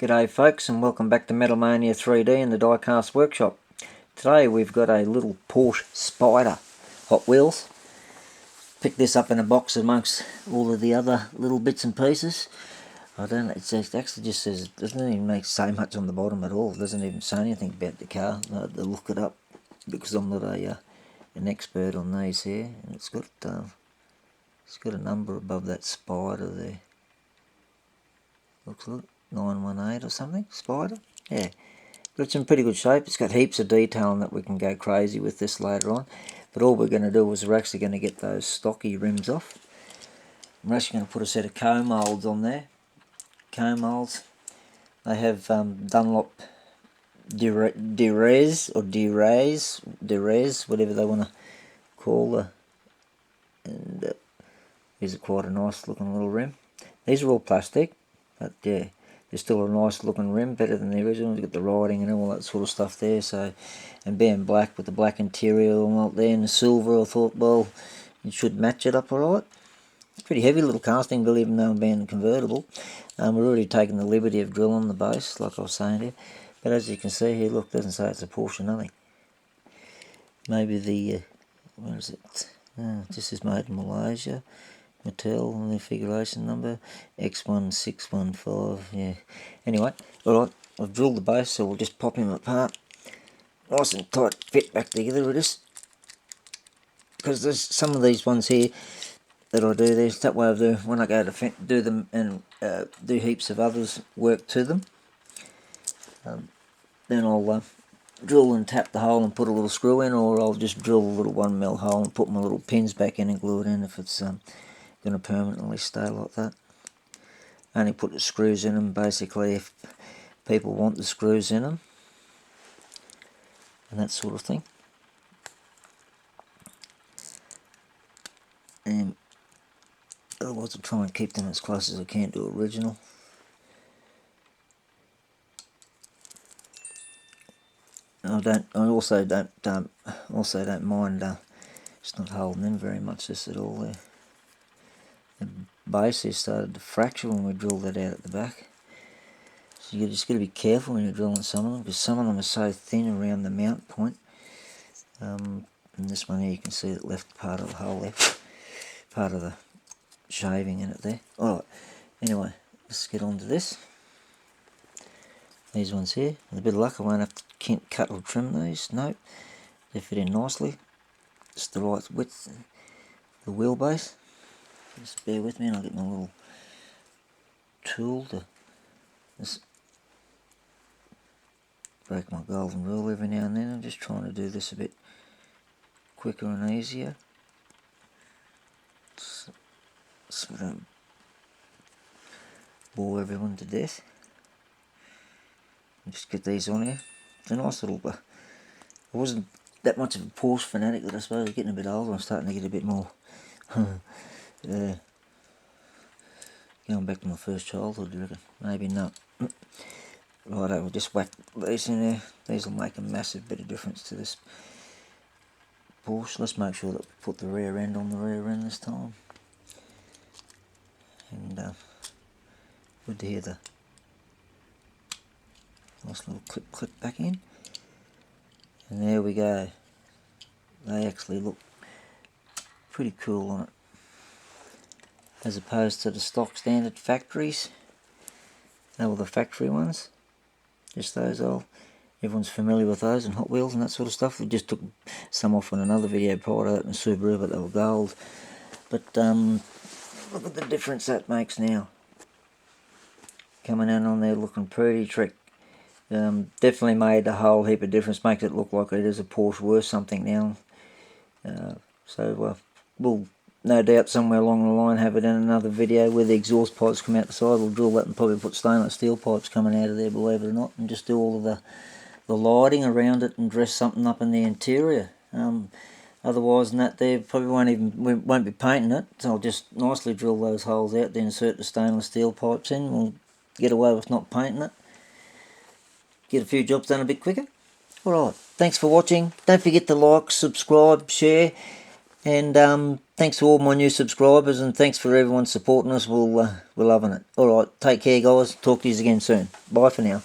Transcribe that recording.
G'day folks, and welcome back to Metal Mania 3D in the Diecast workshop. Today we've got a little Porsche Spyder Hot Wheels. Picked this up in a box amongst all of the other little bits and pieces. I don't know, it actually just says, it doesn't even say much on the bottom at all. It doesn't even say anything about the car. I had to look it up because I'm not an expert on these here. And it's got a number above that Spyder there. Looks like 918 or something, Spyder. Yeah, but it's in pretty good shape. It's got heaps of detail in that we can go crazy with this later on. But all we're going to do is we're actually going to get those stocky rims off. We're actually going to put a set of Comolds on there. Comolds. They have Dunlop Direzza or Direzza, whatever they want to call the. And here's quite a nice looking little rim. These are all plastic, but yeah, they're still a nice looking rim, better than the original. You've got the writing and all that sort of stuff there. So, and being black with the black interior all out there and the silver, I thought, well, it should match it up alright. It's pretty heavy little casting bill, even though I'm being convertible. We're already taking the liberty of drilling the base, like I was saying here. But as you can see here, look, it doesn't say it's a Porsche, nothing. Maybe the, where is it? This is made in Malaysia. Mattel and the configuration number X1615. Yeah. Anyway, alright, I've drilled the base, so we'll just pop him apart. Nice and tight fit back together with this. Because there's some of these ones here that I do, there's that way of doing when I go to do them and do heaps of others work to them. Then I'll drill and tap the hole and put a little screw in, or I'll just drill a little 1mm hole and put my little pins back in and glue it in if it's going to permanently stay like that. Only put the screws in them basically if people want the screws in them and that sort of thing. And otherwise I'll try and keep them as close as I can to original. I also don't mind just not holding in very much this at all there. The base here started to fracture when we drilled that out at the back. So you just got to be careful when you're drilling some of them, because some of them are so thin around the mount point. And this one here, you can see it left part of the hole there, part of the shaving in it there. Alright, anyway, let's get on to this. These ones here, with a bit of luck I won't have to cut or trim these. Nope, they fit in nicely. It's the right width, the wheelbase. Just bear with me and I'll get my little tool to just break my golden rule every now and then. I'm just trying to do this a bit quicker and easier, so I don't bore everyone to death. Just get these on here. It's a nice little, I wasn't that much of a Porsche fanatic, but I suppose getting a bit older I'm starting to get a bit more going back to my first childhood, do you reckon? Maybe not. Righto, we'll just whack these in there. These will make a massive bit of difference to this Porsche. Let's make sure that we put the rear end on the rear end this time. And good to hear the nice little clip back in. And there we go. They actually look pretty cool on it, as opposed to the stock standard factories. They were the factory ones, just those old, everyone's familiar with those and Hot Wheels and that sort of stuff. We just took some off in another video prior to that in Subaru, but they were gold. But look at the difference that makes now. Coming out on there looking pretty trick. Definitely made a whole heap of difference, makes it look like it is a Porsche worth something now. So we'll no doubt somewhere along the line have it in another video where the exhaust pipes come out the side. We'll drill that and probably put stainless steel pipes coming out of there, believe it or not, and just do all of the lighting around it and dress something up in the interior. Otherwise than that, they probably won't be painting it, so I'll just nicely drill those holes out, then insert the stainless steel pipes in. We'll get away with not painting it. Get a few jobs done a bit quicker. Alright, thanks for watching. Don't forget to like, subscribe, share, and thanks to all my new subscribers, and thanks for everyone supporting us. We're loving it. Alright, take care guys. Talk to you again soon. Bye for now.